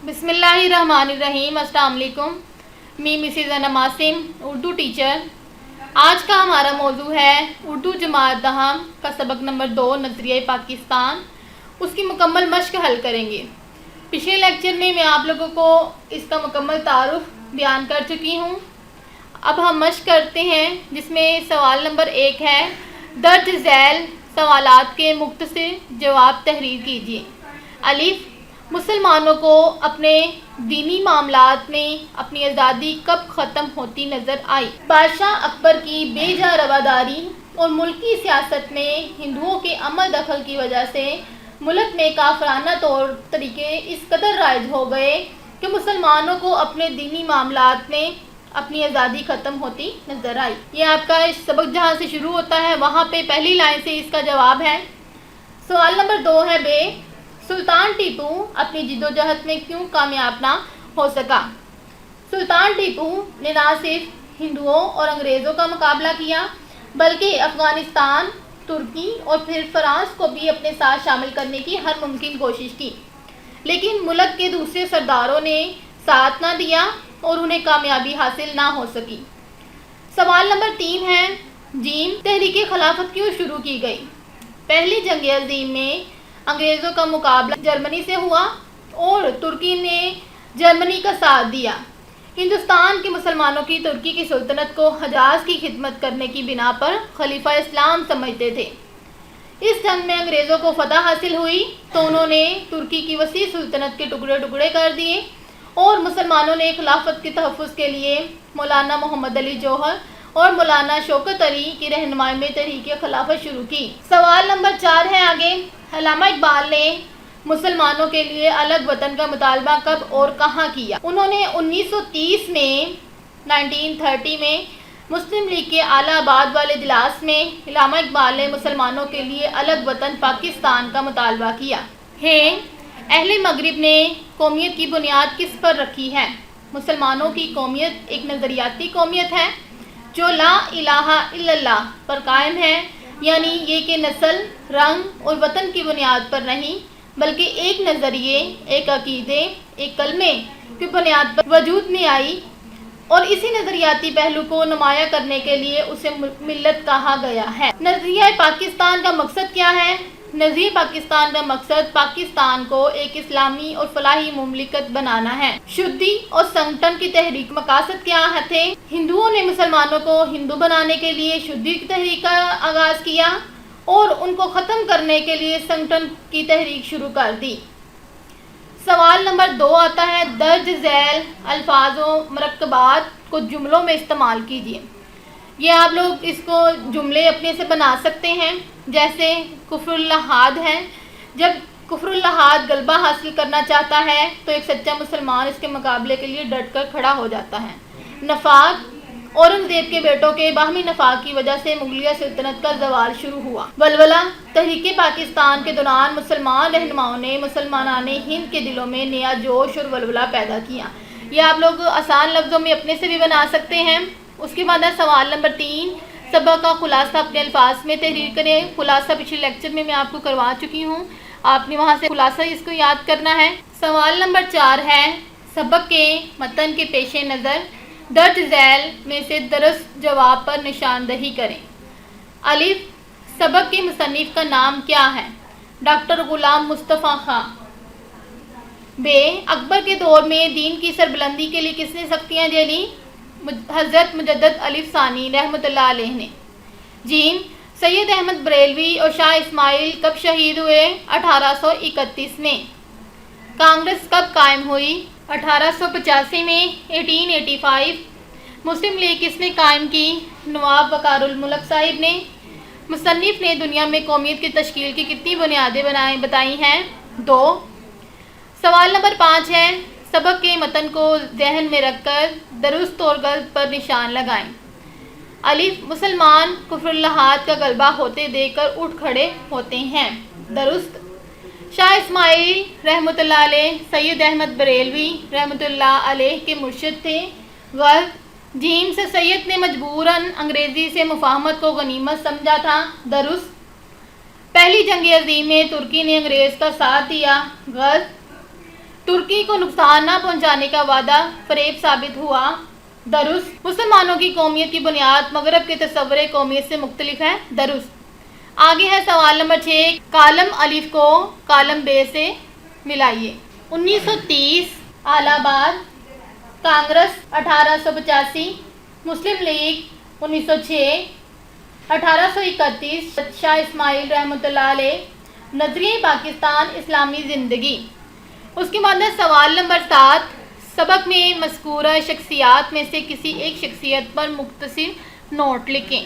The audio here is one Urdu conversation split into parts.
بسم اللہ الرحمن الرحیم۔ السلام علیکم۔ میں مسز انم عاصم، اردو ٹیچر۔ آج کا ہمارا موضوع ہے اردو جماعت دہم کا سبق نمبر 2 نظریہ پاکستان۔ اس کی مکمل مشق حل کریں گے۔ پچھلے لیکچر میں آپ لوگوں کو اس کا مکمل تعارف بیان کر چکی ہوں۔ اب ہم مشق کرتے ہیں، جس میں سوال نمبر 1 ہے، درج ذیل سوالات کے مختصر جواب تحریر کیجیے۔ الف، مسلمانوں کو اپنے دینی معاملات میں اپنی آزادی کب ختم ہوتی نظر آئی؟ بادشاہ اکبر کی بے جا رواداری اور ملکی سیاست میں ہندوؤں کے عمل دخل کی وجہ سے ملک میں کافرانہ طور طریقے اس قدر رائج ہو گئے کہ مسلمانوں کو اپنے دینی معاملات میں اپنی آزادی ختم ہوتی نظر آئی۔ یہ آپ کا سبق جہاں سے شروع ہوتا ہے وہاں پہ پہلی لائن سے اس کا جواب ہے۔ سوال نمبر 2 ہے بے، سلطان ٹیپو اپنی جدوجہد میں کیوں کامیاب نہ ہو سکا؟ سلطان ٹیپو نے نہ صرف ہندوؤں اور انگریزوں کا مقابلہ کیا بلکہ افغانستان، ترکی اور پھر فرانس کو بھی اپنے ساتھ شامل کرنے کی ہر ممکن کوشش کی، لیکن ملک کے دوسرے سرداروں نے ساتھ نہ دیا اور انہیں کامیابی حاصل نہ ہو سکی۔ سوال نمبر 3 ہے، جیم، تحریک خلافت کیوں شروع کی گئی؟ پہلی جنگ عظیم میں انگریزوں کا مقابلہ جرمنی سے ہوا اور ترکی نے جرمنی کا ساتھ دیا۔ ہندوستان کے مسلمانوں کی ترکی کی سلطنت کو حجاز کی خدمت کرنے کی بنا پر خلیفہ اسلام سمجھتے تھے۔ اس جنگ میں انگریزوں کو فتح حاصل ہوئی تو انہوں نے ترکی کی وسیع سلطنت کے ٹکڑے ٹکڑے کر دیے اور مسلمانوں نے خلافت کے تحفظ کے لیے مولانا محمد علی جوہر اور مولانا شوکت علی کی رہنمائی میں تحریک خلافت شروع کی۔ سوال نمبر 4 ہے آگے، علامہ اقبال نے مسلمانوں کے لیے الگ وطن کا مطالبہ کب اور کہاں کیا؟ انہوں نے 1930 میں مسلم لیگ کے اعلیٰ آباد والے اجلاس میں علامہ اقبال نے مسلمانوں کے لیے الگ وطن پاکستان کا مطالبہ کیا ہے۔ اہل مغرب نے قومیت کی بنیاد کس پر رکھی ہے؟ مسلمانوں کی قومیت ایک نظریاتی قومیت ہے جو لا الہ الا اللہ پر قائم ہے، یعنی یہ کہ نسل، رنگ اور وطن کی بنیاد پر نہیں بلکہ ایک نظریے، ایک عقیدے، ایک کلمے کی بنیاد پر وجود میں آئی، اور اسی نظریاتی پہلو کو نمایاں کرنے کے لیے اسے ملت کہا گیا ہے۔ نظریہ پاکستان کا مقصد کیا ہے؟ نظریہ پاکستان کا مقصد پاکستان کو ایک اسلامی اور فلاحی مملکت بنانا ہے۔ شدی اور سنگٹن کی تحریک مقاصد کیا تھے؟ ہندوؤں نے مسلمانوں کو ہندو بنانے کے لیے شدی کی تحریک کا آغاز کیا اور ان کو ختم کرنے کے لیے سنگٹن کی تحریک شروع کر دی۔ سوال نمبر 2 آتا ہے، درج ذیل الفاظ و مرکبات کو جملوں میں استعمال کیجیے۔ یہ آپ لوگ اس کو جملے اپنے سے بنا سکتے ہیں، جیسے کفر اللحاد ہے۔ جب کفر اللحاد غلبہ حاصل کرنا چاہتا ہے تو ایک سچا مسلمان اس کے مقابلے کے لیے ڈٹ کر کھڑا ہو جاتا ہے۔ نفاق، اورنگزیب کے بیٹوں کے باہمی نفاق کی وجہ سے مغلیہ سلطنت کا زوال شروع ہوا۔ ولولہ، تحریک پاکستان کے دوران مسلمان رہنماؤں نے مسلمانان ہند کے دلوں میں نیا جوش اور ولولہ پیدا کیا۔ یہ آپ لوگ آسان لفظوں میں اپنے سے بھی بنا سکتے ہیں۔ اس کے بعد ہے سوال نمبر 3، سبق کا خلاصہ اپنے الفاظ میں تحریر کریں۔ خلاصہ پچھلے لیکچر میں آپ کو کروا چکی ہوں، آپ نے وہاں سے خلاصہ اس کو یاد کرنا ہے۔ سوال نمبر 4 ہے، سبق کے متن کے پیش نظر درج ذیل میں سے درست جواب پر نشاندہی کریں۔ الف، سبق کے مصنف کا نام کیا ہے؟ ڈاکٹر غلام مصطفیٰ خان۔ بے، اکبر کے دور میں دین کی سربلندی کے لیے کس نے سختیاں جھیلی؟ حضرت مجدد الف ثانی رحمۃ اللہ علیہ نے۔ جیم، سید احمد بریلوی اور شاہ اسماعیل کب شہید ہوئے؟ 1831 میں۔ کانگریس کب قائم ہوئی؟ 1885 میں۔ 1885۔ مسلم لیگ کس نے قائم کی؟ نواب وقار الملک صاحب نے۔ مصنف نے دنیا میں قومیت کی تشکیل کی کتنی بنیادیں بتائی ہیں؟ 2۔ سوال نمبر 5 ہے، سبق کے متن کو ذہن میں رکھ کر درست اور غلط پر نشان لگائیں۔ الف، مسلمان کفر اللحاد کا غلبہ ہوتے دیکھ کر اٹھ کھڑے ہوتے ہیں، درست۔ شاہ اسماعیل رحمۃ اللہ علیہ سید احمد بریلوی رحمۃ اللہ علیہ کے مرشد تھے، غلط۔ جیم، سے سید نے مجبوراً انگریزی سے مفاہمت کو غنیمت سمجھا تھا، درست۔ پہلی جنگ عظیم میں ترکی نے انگریز کا ساتھ دیا، غلط۔ ترکی کو نقصان نہ پہنچانے کا وعدہ فریب ثابت ہوا۔ درست، مسلمانوں کی قومیت کی بنیاد مغرب کے تصور قومیت سے مختلف ہے۔ درست۔ آگے ہے سوال نمبر 6، کالم الف کو کالم بے سے ملائیے۔ 1930 الہ آباد، کانگریس 1885، مسلم لیگ 1906، 1831 شاہ اسماعیل رحمۃ اللہ علیہ، نظریہ پاکستان اسلامی زندگی۔ اس کے بعد ہے سوال نمبر 7، سبق میں مذکورہ شخصیات میں سے کسی ایک شخصیت پر مختصر نوٹ لکھیں۔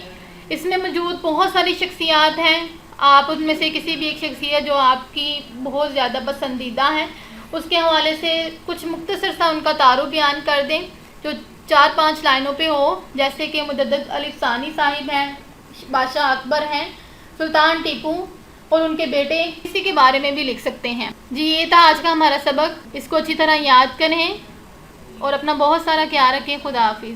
اس میں موجود بہت ساری شخصیات ہیں، آپ ان میں سے کسی بھی ایک شخصیت جو آپ کی بہت زیادہ پسندیدہ ہیں اس کے حوالے سے کچھ مختصر سا ان کا تعارف بیان کر دیں جو 4-5 لائنوں پہ ہو، جیسے کہ مجدد الف ثانی صاحب ہیں، بادشاہ اکبر ہیں، سلطان ٹیپو اور ان کے بیٹے، کسی کے بارے میں بھی لکھ سکتے ہیں۔ جی یہ تھا آج کا ہمارا سبق، اس کو اچھی طرح یاد کریں اور اپنا بہت سارا خیال رکھیں۔ خدا حافظ۔